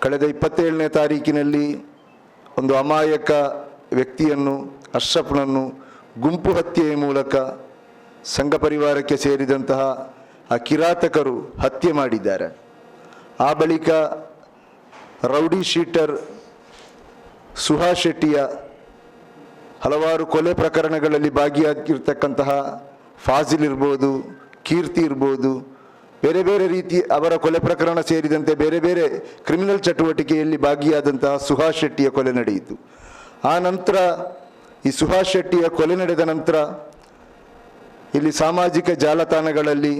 ಕಳೆದ 27ನೇ ತಾರೀಕಿನಲ್ಲಿ ಒಂದು ಅಮಾಯಕ ವ್ಯಕ್ತಿಯನ್ನು ಅಶ್ರಫ್ನನ್ನು ಗುಂಪು ಹತ್ಯೆಯ ಮೂಲಕ ಸಂಘ ಪರಿವಾರಕ್ಕೆ ಸೇರಿದಂತಹ ಆ ಕಿರಾತಕರು ಹತ್ಯೆ ಮಾಡಿದ್ದಾರೆ. ಆ ಬಳಿಕ ರೌಡಿ ಶೀಟರ್ ಸುಹಾಸ್ ಶೆಟ್ಟಿಯ ಹಲವಾರು ಕೊಲೆ ಪ್ರಕರಣಗಳಲ್ಲಿ ಭಾಗಿಯಾಗಿರ್ತಕ್ಕಂತಹ ಫಾಜಿಲ್ ಇರ್ಬೋದು, ಕೀರ್ತಿ ಇರ್ಬೋದು, ಬೇರೆ ಬೇರೆ ರೀತಿ ಅವರ ಕೊಲೆ ಪ್ರಕರಣ ಸೇರಿದಂತೆ ಬೇರೆ ಬೇರೆ ಕ್ರಿಮಿನಲ್ ಚಟುವಟಿಕೆಯಲ್ಲಿ ಭಾಗಿಯಾದಂತಹ ಸುಹಾಸ್ ಶೆಟ್ಟಿಯ ಕೊಲೆ ನಡೆಯಿತು. ಆ ನಂತರ ಈ ಸುಹಾಸ್ ಶೆಟ್ಟಿಯ ಕೊಲೆ ನಡೆದ ನಂತರ ಇಲ್ಲಿ ಸಾಮಾಜಿಕ ಜಾಲತಾಣಗಳಲ್ಲಿ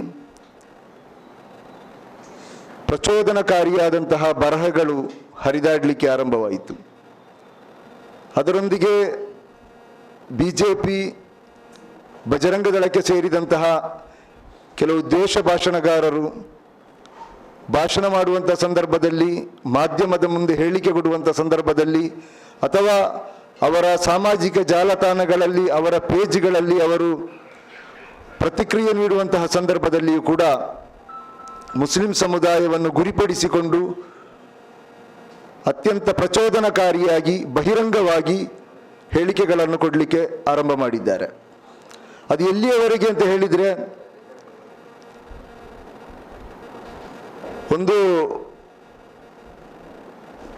ಪ್ರಚೋದನಕಾರಿಯಾದಂತಹ ಬರಹಗಳು ಹರಿದಾಡಲಿಕ್ಕೆ ಆರಂಭವಾಯಿತು. ಅದರೊಂದಿಗೆ BJP ಬಜರಂಗ ದಳಕ್ಕೆ ಸೇರಿದಂತಹ ಕೆಲವು ದ್ವೇಷ ಭಾಷಣಗಾರರು ಭಾಷಣ ಮಾಡುವಂಥ ಸಂದರ್ಭದಲ್ಲಿ, ಮಾಧ್ಯಮದ ಮುಂದೆ ಹೇಳಿಕೆ ಕೊಡುವಂಥ ಸಂದರ್ಭದಲ್ಲಿ ಅಥವಾ ಅವರ ಸಾಮಾಜಿಕ ಜಾಲತಾಣಗಳಲ್ಲಿ ಅವರ ಪೇಜ್ಗಳಲ್ಲಿ ಅವರು ಪ್ರತಿಕ್ರಿಯೆ ನೀಡುವಂತಹ ಸಂದರ್ಭದಲ್ಲಿಯೂ ಕೂಡ ಮುಸ್ಲಿಂ ಸಮುದಾಯವನ್ನು ಗುರಿಪಡಿಸಿಕೊಂಡು ಅತ್ಯಂತ ಪ್ರಚೋದನಕಾರಿಯಾಗಿ ಬಹಿರಂಗವಾಗಿ ಹೇಳಿಕೆಗಳನ್ನು ಕೊಡಲಿಕ್ಕೆ ಆರಂಭ ಮಾಡಿದ್ದಾರೆ. ಅದು ಎಲ್ಲಿಯವರೆಗೆ ಅಂತ ಹೇಳಿದರೆ, ಒಂದು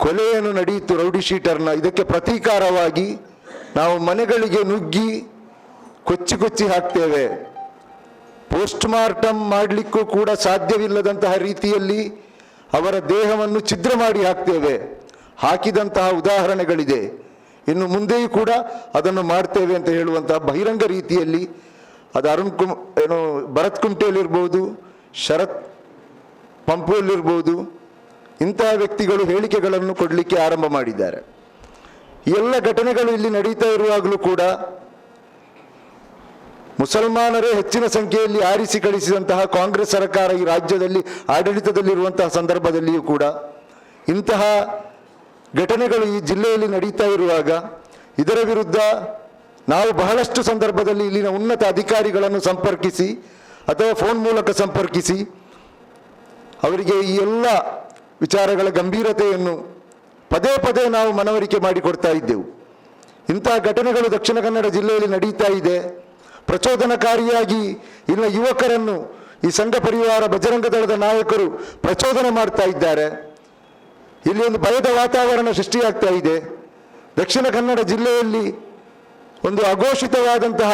ಕೊಲೆಯನ್ನು ನಡೆಯಿತು ರೌಡಿ ಶೀಟರ್ನ, ಇದಕ್ಕೆ ಪ್ರತೀಕಾರವಾಗಿ ನಾವು ಮನೆಗಳಿಗೆ ನುಗ್ಗಿ ಕೊಚ್ಚಿ ಕೊಚ್ಚಿ ಹಾಕ್ತೇವೆ, ಪೋಸ್ಟ್ ಮಾರ್ಟಮ್ ಮಾಡಲಿಕ್ಕೂ ಕೂಡ ಸಾಧ್ಯವಿಲ್ಲದಂತಹ ರೀತಿಯಲ್ಲಿ ಅವರ ದೇಹವನ್ನು ಛಿದ್ರ ಮಾಡಿ ಹಾಕ್ತೇವೆ, ಹಾಕಿದಂತಹ ಉದಾಹರಣೆಗಳಿದೆ, ಇನ್ನು ಮುಂದೆಯೂ ಕೂಡ ಅದನ್ನು ಮಾಡ್ತೇವೆ ಅಂತ ಹೇಳುವಂತಹ ಬಹಿರಂಗ ರೀತಿಯಲ್ಲಿ ಅದು ಭರತ್ ಕುಮಟೆಯಲ್ಲಿರ್ಬೋದು, ಶರತ್ ಪಂಪುಯಲ್ಲಿರ್ಬೋದು, ಇಂತಹ ವ್ಯಕ್ತಿಗಳು ಹೇಳಿಕೆಗಳನ್ನು ಕೊಡಲಿಕ್ಕೆ ಆರಂಭ ಮಾಡಿದ್ದಾರೆ. ಈ ಎಲ್ಲ ಘಟನೆಗಳು ಇಲ್ಲಿ ನಡೀತಾ ಇರುವಾಗಲೂ ಕೂಡ ಮುಸಲ್ಮಾನರೇ ಹೆಚ್ಚಿನ ಸಂಖ್ಯೆಯಲ್ಲಿ ಆರಿಸಿ ಕಳಿಸಿದಂತಹ ಕಾಂಗ್ರೆಸ್ ಸರ್ಕಾರ ಈ ರಾಜ್ಯದಲ್ಲಿ ಆಡಳಿತದಲ್ಲಿರುವಂತಹ ಸಂದರ್ಭದಲ್ಲಿಯೂ ಕೂಡ ಇಂತಹ ಘಟನೆಗಳು ಈ ಜಿಲ್ಲೆಯಲ್ಲಿ ನಡೀತಾ ಇರುವಾಗ ಇದರ ವಿರುದ್ಧ ನಾವು ಬಹಳಷ್ಟು ಸಂದರ್ಭದಲ್ಲಿ ಇಲ್ಲಿನ ಉನ್ನತ ಅಧಿಕಾರಿಗಳನ್ನು ಸಂಪರ್ಕಿಸಿ ಅಥವಾ ಫೋನ್ ಮೂಲಕ ಸಂಪರ್ಕಿಸಿ ಅವರಿಗೆ ಈ ಎಲ್ಲ ವಿಚಾರಗಳ ಗಂಭೀರತೆಯನ್ನು ಪದೇ ಪದೇ ನಾವು ಮನವರಿಕೆ ಮಾಡಿಕೊಡ್ತಾ ಇದ್ದೆವು. ಇಂತಹ ಘಟನೆಗಳು ದಕ್ಷಿಣ ಕನ್ನಡ ಜಿಲ್ಲೆಯಲ್ಲಿ ನಡೀತಾ ಇದೆ. ಪ್ರಚೋದನಕಾರಿಯಾಗಿ ಇಲ್ಲಿನ ಯುವಕರನ್ನು ಈ ಸಂಘ ಪರಿವಾರ ಬಜರಂಗ ದಳದ ನಾಯಕರು ಪ್ರಚೋದನೆ ಮಾಡ್ತಾ ಇದ್ದಾರೆ. ಇಲ್ಲಿ ಒಂದು ಭಯದ ವಾತಾವರಣ ಸೃಷ್ಟಿಯಾಗ್ತಾ ಇದೆ. ದಕ್ಷಿಣ ಕನ್ನಡ ಜಿಲ್ಲೆಯಲ್ಲಿ ಒಂದು ಅಘೋಷಿತವಾದಂತಹ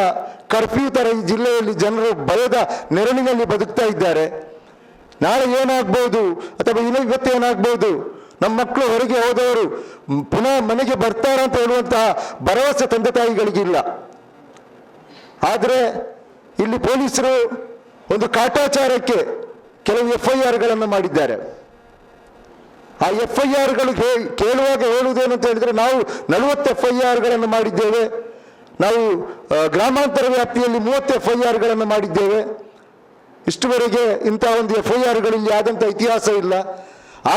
ಕರ್ಫ್ಯೂ ಥರ ಈ ಜಿಲ್ಲೆಯಲ್ಲಿ ಜನರು ಭಯದ ನೆರಳಿನಲ್ಲಿ ಬದುಕ್ತಾ ಇದ್ದಾರೆ. ನಾಳೆ ಏನಾಗ್ಬೋದು ಅಥವಾ ಇವತ್ತೇನಾಗ್ಬೋದು, ನಮ್ಮ ಮಕ್ಕಳು ಹೊರಗೆ ಹೋದವರು ಪುನಃ ಮನೆಗೆ ಬರ್ತಾರ ಅಂತ ಹೇಳುವಂತಹ ಭರವಸೆ ತಂದೆ ತಾಯಿಗಳಿಗಿಲ್ಲ. ಆದರೆ ಇಲ್ಲಿ ಪೊಲೀಸರು ಒಂದು ಕಾಟಾಚಾರಕ್ಕೆ ಕೆಲವು FIRಗಳನ್ನು ಮಾಡಿದ್ದಾರೆ. ಆ FIRಗಳು ಕೇಳುವಾಗ ಹೇಳುವುದೇನಂತ ಹೇಳಿದರೆ, ನಾವು 40 FIRಗಳನ್ನು ಮಾಡಿದ್ದೇವೆ, ನಾವು ಗ್ರಾಮಾಂತರ ವ್ಯಾಪ್ತಿಯಲ್ಲಿ 30 FIRಗಳನ್ನು ಮಾಡಿದ್ದೇವೆ, ಇಷ್ಟುವರೆಗೆ ಇಂಥ ಒಂದು FIRಗಳಲ್ಲಿ ಆದಂಥ ಇತಿಹಾಸ ಇಲ್ಲ.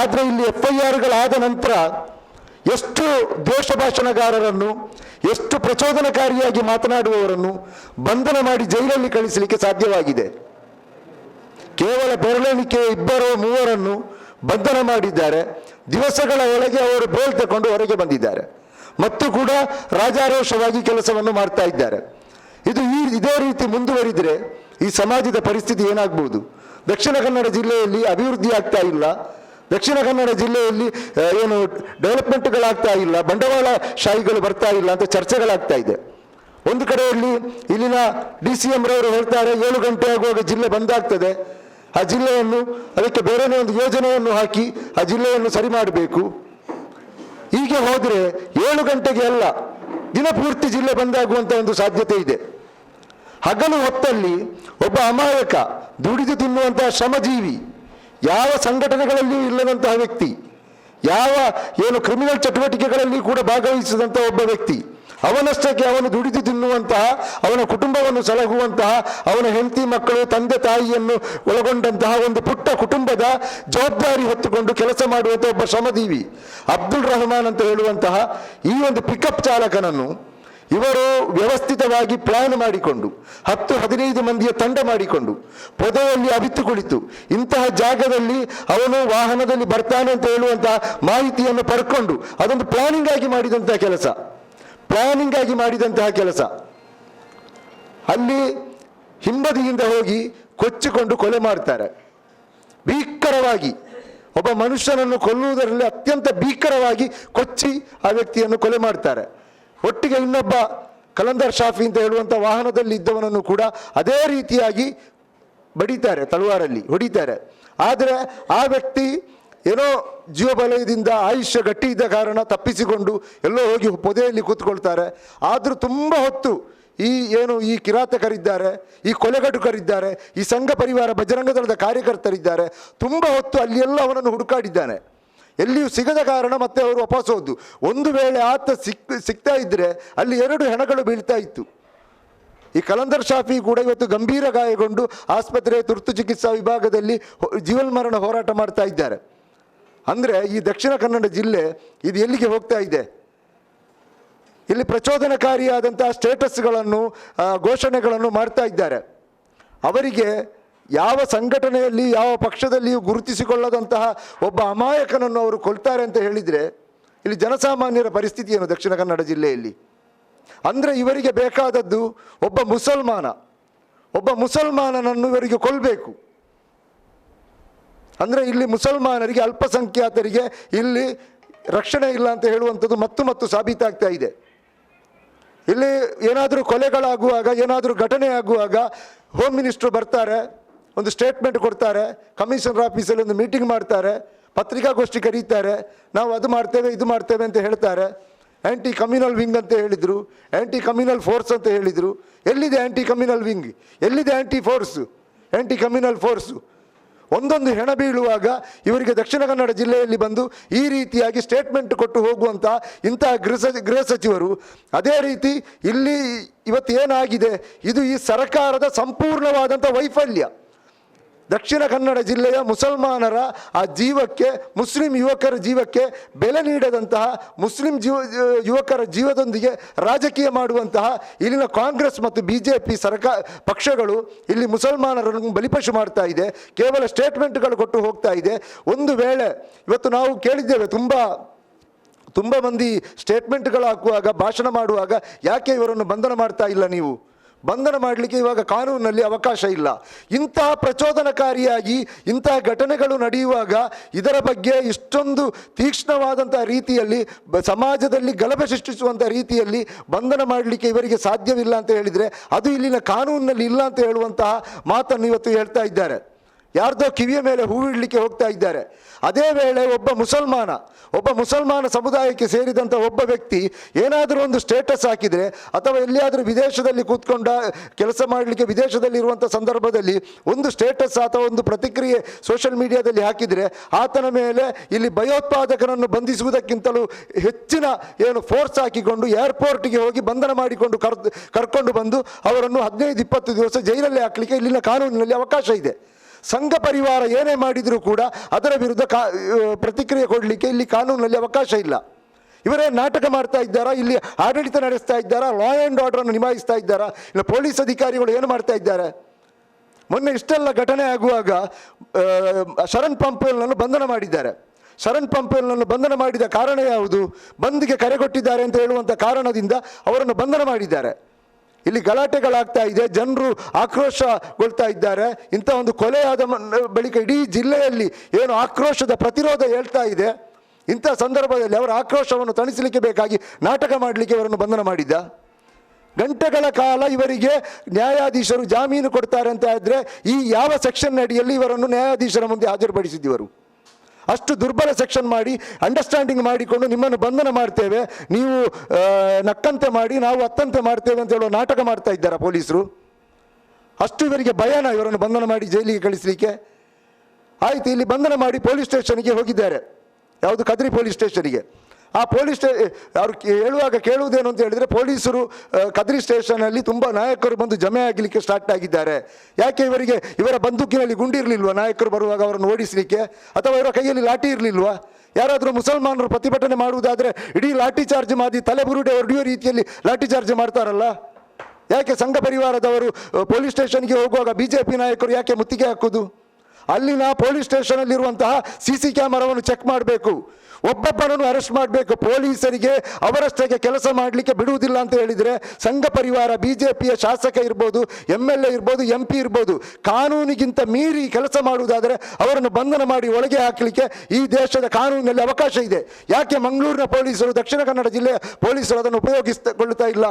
ಆದರೆ ಇಲ್ಲಿ FIRಗಳಾದ ನಂತರ ಎಷ್ಟು ದ್ವೇಷ ಭಾಷಣಗಾರರನ್ನು, ಎಷ್ಟು ಪ್ರಚೋದನಕಾರಿಯಾಗಿ ಮಾತನಾಡುವವರನ್ನು ಬಂಧನ ಮಾಡಿ ಜೈಲಲ್ಲಿ ಕಳಿಸಲಿಕ್ಕೆ ಸಾಧ್ಯವಾಗಿದೆ. ಕೇವಲ ಬೆರಳೆಣಿಕೆ 2-3 ಬಂಧನ ಮಾಡಿದ್ದಾರೆ. ದಿವಸಗಳ ಒಳಗೆ ಅವರು ಬೇಲ್ ತಗೊಂಡು ಹೊರಗೆ ಬಂದಿದ್ದಾರೆ ಮತ್ತು ಕೂಡ ರಾಜಾರೋಷವಾಗಿ ಕೆಲಸವನ್ನು ಮಾಡ್ತಾ ಇದ್ದಾರೆ. ಇದೇ ರೀತಿ ಮುಂದುವರಿದರೆ ಈ ಸಮಾಜದ ಪರಿಸ್ಥಿತಿ ಏನಾಗ್ಬೋದು? ದಕ್ಷಿಣ ಕನ್ನಡ ಜಿಲ್ಲೆಯಲ್ಲಿ ಅಭಿವೃದ್ಧಿ ಆಗ್ತಾ ಇಲ್ಲ, ದಕ್ಷಿಣ ಕನ್ನಡ ಜಿಲ್ಲೆಯಲ್ಲಿ ಡೆವಲಪ್ಮೆಂಟ್ಗಳಾಗ್ತಾ ಇಲ್ಲ, ಬಂಡವಾಳ ಶಾಹಿಗಳು ಬರ್ತಾ ಇಲ್ಲ ಅಂತ ಚರ್ಚೆಗಳಾಗ್ತಾ ಇದೆ. ಒಂದು ಕಡೆಯಲ್ಲಿ ಇಲ್ಲಿನ DCM ರವರು ಹೇಳ್ತಾರೆ 7 ಗಂಟೆ ಆಗುವಾಗ ಜಿಲ್ಲೆ ಬಂದಾಗ್ತದೆ, ಆ ಜಿಲ್ಲೆಯನ್ನು ಅದಕ್ಕೆ ಬೇರೆನೇ ಒಂದು ಯೋಜನೆಯನ್ನು ಹಾಕಿ ಆ ಜಿಲ್ಲೆಯನ್ನು ಸರಿ ಮಾಡಬೇಕು. ಹೀಗೆ ಹೋದರೆ 7 ಗಂಟೆಗೆ ಅಲ್ಲ, ದಿನಪೂರ್ತಿ ಜಿಲ್ಲೆ ಬಂದಾಗುವಂಥ ಒಂದು ಸಾಧ್ಯತೆ ಇದೆ. ಹಗಲು ಹೊತ್ತಲ್ಲಿ ಒಬ್ಬ ಅಮಾಯಕ, ದುಡಿದು ತಿನ್ನುವಂತಹ ಶ್ರಮಜೀವಿ, ಯಾವ ಸಂಘಟನೆಗಳಲ್ಲಿಯೂ ಇಲ್ಲದಂತಹ ವ್ಯಕ್ತಿ, ಯಾವ ಕ್ರಿಮಿನಲ್ ಚಟುವಟಿಕೆಗಳಲ್ಲಿ ಕೂಡ ಭಾಗವಹಿಸಿದಂಥ ಒಬ್ಬ ವ್ಯಕ್ತಿ, ಅವನಷ್ಟಕ್ಕೆ ಅವನು ದುಡಿದು ತಿನ್ನುವಂತಹ, ಅವನ ಕುಟುಂಬವನ್ನು ಸಲಹುವಂತಹ, ಅವನ ಹೆಂಡತಿ ಮಕ್ಕಳು ತಂದೆ ತಾಯಿಯನ್ನು ಒಳಗೊಂಡಂತಹ ಒಂದು ಪುಟ್ಟ ಕುಟುಂಬದ ಜವಾಬ್ದಾರಿ ಹೊತ್ತುಕೊಂಡು ಕೆಲಸ ಮಾಡುವಂಥ ಒಬ್ಬ ಶ್ರಮಜೀವಿ ಅಬ್ದುಲ್ ರಹಮಾನ್ ಅಂತ ಹೇಳುವಂತಹ ಈ ಒಂದು ಪಿಕಪ್ ಚಾಲಕನನ್ನು ಇವರು ವ್ಯವಸ್ಥಿತವಾಗಿ ಪ್ಲಾನ್ ಮಾಡಿಕೊಂಡು 10-15 ಮಂದಿಯ ತಂಡ ಮಾಡಿಕೊಂಡು ಪೊದೆಯಲ್ಲಿ ಅವಿತು ಕುಳಿತು ಇಂತಹ ಜಾಗದಲ್ಲಿ ಅವನು ವಾಹನದಲ್ಲಿ ಬರ್ತಾನೆ ಅಂತ ಹೇಳುವಂತಹ ಮಾಹಿತಿಯನ್ನು ಪಡ್ಕೊಂಡು ಅದೊಂದು ಪ್ಲಾನಿಂಗ್ ಆಗಿ ಮಾಡಿದಂತಹ ಕೆಲಸ ಅಲ್ಲಿ ಹಿಂಬದಿಯಿಂದ ಹೋಗಿ ಕೊಚ್ಚಿಕೊಂಡು ಕೊಲೆ ಮಾಡ್ತಾರೆ. ಭೀಕರವಾಗಿ ಒಬ್ಬ ಮನುಷ್ಯನನ್ನು ಕೊಲ್ಲುವುದರಲ್ಲಿ ಅತ್ಯಂತ ಭೀಕರವಾಗಿ ಕೊಚ್ಚಿ ಆ ವ್ಯಕ್ತಿಯನ್ನು ಕೊಲೆ ಮಾಡ್ತಾರೆ. ಒಟ್ಟಿಗೆ ಇನ್ನೊಬ್ಬ ಕಲಂದರ್ ಶಾಫಿ ಅಂತ ಹೇಳುವಂಥ ವಾಹನದಲ್ಲಿ ಇದ್ದವನನ್ನು ಕೂಡ ಅದೇ ರೀತಿಯಾಗಿ ಬಡಿತಾರೆ, ತಲವಾರಲ್ಲಿ ಹೊಡಿತಾರೆ. ಆದರೆ ಆ ವ್ಯಕ್ತಿ ಏನೋ ಜೀವಬಲಯದಿಂದ ಆಯುಷ್ಯ ಗಟ್ಟಿ ಇದ್ದ ಕಾರಣ ತಪ್ಪಿಸಿಕೊಂಡು ಎಲ್ಲೋ ಹೋಗಿ ಪೊದೆಯಲ್ಲಿ ಕೂತ್ಕೊಳ್ತಾರೆ. ಆದರೂ ತುಂಬ ಹೊತ್ತು ಈ ಕಿರಾತಕರಿದ್ದಾರೆ, ಈ ಕೊಲೆಗಡುಕರಿದ್ದಾರೆ, ಈ ಸಂಘ ಪರಿವಾರ ಬಜರಂಗ ದಳದ ಕಾರ್ಯಕರ್ತರಿದ್ದಾರೆ, ತುಂಬ ಹೊತ್ತು ಅಲ್ಲಿ ಎಲ್ಲ ಅವನನ್ನು ಹುಡುಕಾಡಿದ್ದಾನೆ. ಎಲ್ಲಿಯೂ ಸಿಗದ ಕಾರಣ ಮತ್ತೆ ಅವರು ವಾಪಸ್ ಹೋದ್ದು. ಒಂದು ವೇಳೆ ಆತ ಸಿಗ್ತಾ ಇದ್ದರೆ ಅಲ್ಲಿ 2 ಹೆಣಗಳು ಬೀಳ್ತಾ ಇತ್ತು. ಈ ಕಲಂದರ್ ಶಾಫಿ ಕೂಡ ಇವತ್ತು ಗಂಭೀರ ಗಾಯಗೊಂಡು ಆಸ್ಪತ್ರೆ ತುರ್ತು ಚಿಕಿತ್ಸಾ ವಿಭಾಗದಲ್ಲಿ ಜೀವನ್ಮರಣ ಹೋರಾಟ ಮಾಡ್ತಾ ಇದ್ದಾರೆ. ಅಂದರೆ ಈ ದಕ್ಷಿಣ ಕನ್ನಡ ಜಿಲ್ಲೆ ಇದು ಎಲ್ಲಿಗೆ ಹೋಗ್ತಾ ಇದೆ? ಇಲ್ಲಿ ಪ್ರಚೋದನಕಾರಿಯಾದಂತಹ ಸ್ಟೇಟಸ್ಗಳನ್ನು ಘೋಷಣೆಗಳನ್ನು ಮಾಡ್ತಾ ಇದ್ದಾರೆ. ಅವರಿಗೆ ಯಾವ ಸಂಘಟನೆಯಲ್ಲಿ ಯಾವ ಪಕ್ಷದಲ್ಲಿಯೂ ಗುರುತಿಸಿಕೊಳ್ಳದಂತಹ ಒಬ್ಬ ಅಮಾಯಕನನ್ನು ಅವರು ಕೊಲ್ತಾರೆ ಅಂತ ಹೇಳಿದರೆ ಇಲ್ಲಿ ಜನಸಾಮಾನ್ಯರ ಪರಿಸ್ಥಿತಿ ಏನು ದಕ್ಷಿಣ ಕನ್ನಡ ಜಿಲ್ಲೆಯಲ್ಲಿ? ಅಂದರೆ ಇವರಿಗೆ ಬೇಕಾದದ್ದು ಒಬ್ಬ ಮುಸಲ್ಮಾನನನ್ನು ಇವರಿಗೆ ಕೊಲ್ಲಬೇಕು. ಅಂದರೆ ಇಲ್ಲಿ ಮುಸಲ್ಮಾನರಿಗೆ, ಅಲ್ಪಸಂಖ್ಯಾತರಿಗೆ ಇಲ್ಲಿ ರಕ್ಷಣೆ ಇಲ್ಲ ಅಂತ ಹೇಳುವಂಥದ್ದು ಮತ್ತು ಸಾಬೀತಾಗ್ತಾ ಇದೆ. ಇಲ್ಲಿ ಏನಾದರೂ ಕೊಲೆಗಳಾಗುವಾಗ, ಏನಾದರೂ ಘಟನೆ ಆಗುವಾಗ ಹೋಮ್ ಮಿನಿಸ್ಟ್ರು ಬರ್ತಾರೆ, ಒಂದು ಸ್ಟೇಟ್ಮೆಂಟ್ ಕೊಡ್ತಾರೆ, ಕಮಿಷನರ್ ಆಫೀಸಲ್ಲಿ ಒಂದು ಮೀಟಿಂಗ್ ಮಾಡ್ತಾರೆ, ಪತ್ರಿಕಾಗೋಷ್ಠಿ ಕರೀತಾರೆ, ನಾವು ಅದು ಮಾಡ್ತೇವೆ ಇದು ಮಾಡ್ತೇವೆ ಅಂತ ಹೇಳ್ತಾರೆ. ಆ್ಯಂಟಿ ಕಮ್ಯುನಲ್ ವಿಂಗ್ ಅಂತ ಹೇಳಿದರು, ಆ್ಯಂಟಿ ಕಮ್ಯುನಲ್ ಫೋರ್ಸ್ ಅಂತ ಹೇಳಿದರು. ಎಲ್ಲಿದೆ ಆ್ಯಂಟಿ ಕಮ್ಯುನಲ್ ವಿಂಗ್? ಎಲ್ಲಿದೆ ಆ್ಯಂಟಿ ಕಮ್ಯುನಲ್ ಫೋರ್ಸು? ಒಂದೊಂದು ಹೆಣ ಬೀಳುವಾಗ ಇವರಿಗೆ ದಕ್ಷಿಣ ಕನ್ನಡ ಜಿಲ್ಲೆಯಲ್ಲಿ ಬಂದು ಈ ರೀತಿಯಾಗಿ ಸ್ಟೇಟ್ಮೆಂಟ್ ಕೊಟ್ಟು ಹೋಗುವಂಥ ಇಂತಹ ಗೃಹ ಸಚಿವರು, ಅದೇ ರೀತಿ ಇಲ್ಲಿ ಇವತ್ತು ಏನಾಗಿದೆ, ಇದು ಈ ಸರ್ಕಾರದ ಸಂಪೂರ್ಣವಾದಂಥ ವೈಫಲ್ಯ. ದಕ್ಷಿಣ ಕನ್ನಡ ಜಿಲ್ಲೆಯ ಮುಸಲ್ಮಾನರ ಆ ಜೀವಕ್ಕೆ, ಮುಸ್ಲಿಂ ಯುವಕರ ಜೀವಕ್ಕೆ ಬೆಲೆ ನೀಡದಂತಹ, ಮುಸ್ಲಿಂ ಯುವಕರ ಜೀವದೊಂದಿಗೆ ರಾಜಕೀಯ ಮಾಡುವಂತಹ ಇಲ್ಲಿನ ಕಾಂಗ್ರೆಸ್ ಮತ್ತು BJP ಪಕ್ಷಗಳು ಇಲ್ಲಿ ಮುಸಲ್ಮಾನರನ್ನು ಬಲಿಪಶು ಮಾಡ್ತಾ ಇದೆ. ಕೇವಲ ಸ್ಟೇಟ್ಮೆಂಟ್ಗಳು ಕೊಟ್ಟು ಹೋಗ್ತಾ ಇದೆ. ಒಂದು ವೇಳೆ ಇವತ್ತು ನಾವು ಕೇಳಿದ್ದೇವೆ, ತುಂಬ ಮಂದಿ ಸ್ಟೇಟ್ಮೆಂಟ್ಗಳು ಹಾಕುವಾಗ, ಭಾಷಣ ಮಾಡುವಾಗ, ಯಾಕೆ ಇವರನ್ನು ಬಂಧನ ಮಾಡ್ತಾ ಇಲ್ಲ ನೀವು? ಬಂಧನ ಮಾಡಲಿಕ್ಕೆ ಇವಾಗ ಕಾನೂನಿನಲ್ಲಿ ಅವಕಾಶ ಇಲ್ಲ. ಇಂತಹ ಪ್ರಚೋದನಕಾರಿಯಾಗಿ ಇಂತಹ ಘಟನೆಗಳು ನಡೆಯುವಾಗ ಇದರ ಬಗ್ಗೆ ಇಷ್ಟೊಂದು ತೀಕ್ಷ್ಣವಾದಂಥ ರೀತಿಯಲ್ಲಿ ಸಮಾಜದಲ್ಲಿ ಗಲಭೆ ಸೃಷ್ಟಿಸುವಂಥ ರೀತಿಯಲ್ಲಿ ಬಂಧನ ಮಾಡಲಿಕ್ಕೆ ಇವರಿಗೆ ಸಾಧ್ಯವಿಲ್ಲ ಅಂತ ಹೇಳಿದರೆ ಅದು ಇಲ್ಲಿನ ಕಾನೂನಿನಲ್ಲಿ ಇಲ್ಲ ಅಂತ ಹೇಳುವಂತಹ ಮಾತನ್ನು ಇವತ್ತು ಹೇಳ್ತಾ ಇದ್ದಾರೆ. ಯಾರ್ದೋ ಕಿವಿಯ ಮೇಲೆ ಹೂವಿಡಲಿಕ್ಕೆ ಹೋಗ್ತಾ ಇದ್ದಾರೆ. ಅದೇ ವೇಳೆ ಒಬ್ಬ ಮುಸಲ್ಮಾನ ಸಮುದಾಯಕ್ಕೆ ಸೇರಿದಂಥ ಒಬ್ಬ ವ್ಯಕ್ತಿ ಏನಾದರೂ ಒಂದು ಸ್ಟೇಟಸ್ ಹಾಕಿದರೆ, ಅಥವಾ ಎಲ್ಲಿಯಾದರೂ ವಿದೇಶದಲ್ಲಿ ಕೂತ್ಕೊಂಡ ಕೆಲಸ ಮಾಡಲಿಕ್ಕೆ ವಿದೇಶದಲ್ಲಿರುವಂಥ ಸಂದರ್ಭದಲ್ಲಿ ಒಂದು ಸ್ಟೇಟಸ್ ಅಥವಾ ಒಂದು ಪ್ರತಿಕ್ರಿಯೆ ಸೋಷಿಯಲ್ ಮೀಡಿಯಾದಲ್ಲಿ ಹಾಕಿದರೆ ಆತನ ಮೇಲೆ ಇಲ್ಲಿ ಭಯೋತ್ಪಾದಕನನ್ನು ಬಂಧಿಸುವುದಕ್ಕಿಂತಲೂ ಹೆಚ್ಚಿನ ಫೋರ್ಸ್ ಹಾಕಿಕೊಂಡು ಏರ್ಪೋರ್ಟ್ಗೆ ಹೋಗಿ ಬಂಧನ ಮಾಡಿಕೊಂಡು ಕರ್ಕೊಂಡು ಬಂದು ಅವರನ್ನು 15-20 ದಿವಸ ಜೈಲಲ್ಲಿ ಹಾಕಲಿಕ್ಕೆ ಇಲ್ಲಿನ ಕಾನೂನಿನಲ್ಲಿ ಅವಕಾಶ ಇದೆ. ಸಂಘ ಪರಿವಾರ ಏನೇ ಮಾಡಿದರೂ ಕೂಡ ಅದರ ವಿರುದ್ಧ ಪ್ರತಿಕ್ರಿಯೆ ಕೊಡಲಿಕ್ಕೆ ಇಲ್ಲಿ ಕಾನೂನಿನಲ್ಲಿ ಅವಕಾಶ ಇಲ್ಲ. ಇವರೇ ನಾಟಕ ಮಾಡ್ತಾ ಇದ್ದಾರಾ? ಇಲ್ಲಿ ಆಡಳಿತ ನಡೆಸ್ತಾ ಇದ್ದಾರಾ? ಲಾ ಆ್ಯಂಡ್ ಆರ್ಡರನ್ನು ನಿಭಾಯಿಸ್ತಾ ಇದ್ದಾರಾ? ಇಲ್ಲ ಪೊಲೀಸ್ ಅಧಿಕಾರಿಗಳು ಏನು ಮಾಡ್ತಾ ಇದ್ದಾರೆ? ಮೊನ್ನೆ ಇಷ್ಟೆಲ್ಲ ಘಟನೆ ಆಗುವಾಗ ಶರಣ್ ಪಂಪೇಲ್ನನ್ನು ಬಂಧನ ಮಾಡಿದ್ದಾರೆ. ಶರಣ್ ಪಂಪೇಲ್ನನ್ನು ಬಂಧನ ಮಾಡಿದ ಕಾರಣ ಯಾವುದು? ಬಂದ್ಗೆ ಕರೆಗೊಟ್ಟಿದ್ದಾರೆ ಅಂತ ಹೇಳುವಂಥ ಕಾರಣದಿಂದ ಅವರನ್ನು ಬಂಧನ ಮಾಡಿದ್ದಾರೆ. ಇಲ್ಲಿ ಗಲಾಟೆಗಳಾಗ್ತಾ ಇದೆ, ಜನರು ಆಕ್ರೋಶಗೊಳ್ತಾ ಇದ್ದಾರೆ. ಇಂಥ ಒಂದು ಕೊಲೆಯಾದ ಬಳಿಕ ಇಡೀ ಜಿಲ್ಲೆಯಲ್ಲಿ ಆಕ್ರೋಶದ ಪ್ರತಿರೋಧ ಹೇಳ್ತಾ ಇದೆ. ಇಂಥ ಸಂದರ್ಭದಲ್ಲಿ ಅವರ ಆಕ್ರೋಶವನ್ನು ತಣಿಸಲಿಕ್ಕೆ ಬೇಕಾಗಿ ನಾಟಕ ಮಾಡಲಿಕ್ಕೆ ಇವರನ್ನು ಬಂಧನ ಮಾಡಿದ್ದ. ಗಂಟೆಗಳ ಕಾಲ ಇವರಿಗೆ ನ್ಯಾಯಾಧೀಶರು ಜಾಮೀನು ಕೊಡ್ತಾರೆ ಅಂತ ಇದ್ದರೆ ಈ ಯಾವ ಸೆಕ್ಷನ್ ಅಡಿಯಲ್ಲಿ ಇವರನ್ನು ನ್ಯಾಯಾಧೀಶರ ಮುಂದೆ ಹಾಜರುಪಡಿಸಿದ್ದವರು? ಅಷ್ಟು ದುರ್ಬಲ ಸೆಕ್ಷನ್ ಮಾಡಿ ಅಂಡರ್ಸ್ಟ್ಯಾಂಡಿಂಗ್ ಮಾಡಿಕೊಂಡು ನಿಮ್ಮನ್ನು ಬಂಧನ ಮಾಡ್ತೇವೆ, ನೀವು ನಕ್ಕಂತೆ ಮಾಡಿ ನಾವು ಅತ್ತಂತೆ ಮಾಡ್ತೇವೆ ಅಂತ ಹೇಳುವ ನಾಟಕ ಮಾಡ್ತಾ ಇದ್ದಾರೆ ಪೊಲೀಸರು. ಅಷ್ಟು ಇವರಿಗೆ ಭಯನ ಇವರನ್ನು ಬಂಧನ ಮಾಡಿ ಜೈಲಿಗೆ ಕಳಿಸಲಿಕ್ಕೆ? ಆಯಿತು, ಇಲ್ಲಿ ಬಂಧನ ಮಾಡಿ ಪೊಲೀಸ್ ಸ್ಟೇಷನ್ಗೆ ಹೋಗಿದ್ದಾರೆ. ಯಾವುದು? ಕದ್ರಿ ಪೊಲೀಸ್ ಸ್ಟೇಷನ್ಗೆ. ಆ ಅವರು ಹೇಳುವಾಗ ಕೇಳುವುದೇನು ಅಂತ ಹೇಳಿದರೆ, ಪೊಲೀಸರು ಕದ್ರಿ ಸ್ಟೇಷನಲ್ಲಿ ತುಂಬ ನಾಯಕರು ಬಂದು ಜಮೆ ಆಗಲಿಕ್ಕೆ ಸ್ಟಾರ್ಟ್ ಆಗಿದ್ದಾರೆ. ಯಾಕೆ ಇವರ ಬಂದೂಕಿನಲ್ಲಿ ಗುಂಡಿರಲಿಲ್ವಾ ನಾಯಕರು ಬರುವಾಗ ಅವರನ್ನು ಓಡಿಸಲಿಕ್ಕೆ? ಅಥವಾ ಇವರ ಕೈಯಲ್ಲಿ ಲಾಠಿ ಇರಲಿಲ್ವಾ? ಯಾರಾದರೂ ಮುಸಲ್ಮಾನರು ಪ್ರತಿಭಟನೆ ಮಾಡುವುದಾದರೆ ಇಡೀ ಲಾಠಿ ಚಾರ್ಜ್ ಮಾಡಿ ತಲೆಬುರುಡೆ ಹೊಡೆಯುವ ರೀತಿಯಲ್ಲಿ ಲಾಠಿ ಚಾರ್ಜ್ ಮಾಡ್ತಾರಲ್ಲ. ಯಾಕೆ ಸಂಘ ಪರಿವಾರದವರು ಪೊಲೀಸ್ ಸ್ಟೇಷನ್ಗೆ ಹೋಗುವಾಗ BJP ನಾಯಕರು ಯಾಕೆ ಮುತ್ತಿಗೆ ಹಾಕೋದು? ಅಲ್ಲಿನ ಪೊಲೀಸ್ ಸ್ಟೇಷನಲ್ಲಿರುವಂತಹ CC ಕ್ಯಾಮರಾವನ್ನು ಚೆಕ್ ಮಾಡಬೇಕು, ಒಬ್ಬೊಬ್ಬರನ್ನು ಅರೆಸ್ಟ್ ಮಾಡಬೇಕು. ಪೊಲೀಸರಿಗೆ ಅವರಷ್ಟೇ ಕೆಲಸ ಮಾಡಲಿಕ್ಕೆ ಬಿಡುವುದಿಲ್ಲ ಅಂತ ಹೇಳಿದರೆ ಸಂಘ ಪರಿವಾರ BJPಯ ಶಾಸಕ ಇರ್ಬೋದು, MLA ಇರ್ಬೋದು, MP ಇರ್ಬೋದು, ಕಾನೂನಿಗಿಂತ ಮೀರಿ ಕೆಲಸ ಮಾಡುವುದಾದರೆ ಅವರನ್ನು ಬಂಧನ ಮಾಡಿ ಒಳಗೆ ಹಾಕಲಿಕ್ಕೆ ಈ ದೇಶದ ಕಾನೂನಿನಲ್ಲಿ ಅವಕಾಶ ಇದೆ. ಯಾಕೆ ಮಂಗಳೂರಿನ ಪೊಲೀಸರು, ದಕ್ಷಿಣ ಕನ್ನಡ ಜಿಲ್ಲೆಯ ಪೊಲೀಸರು ಅದನ್ನು ಉಪಯೋಗಿಸಿಕೊಳ್ಳುತ್ತಾ ಇಲ್ಲ?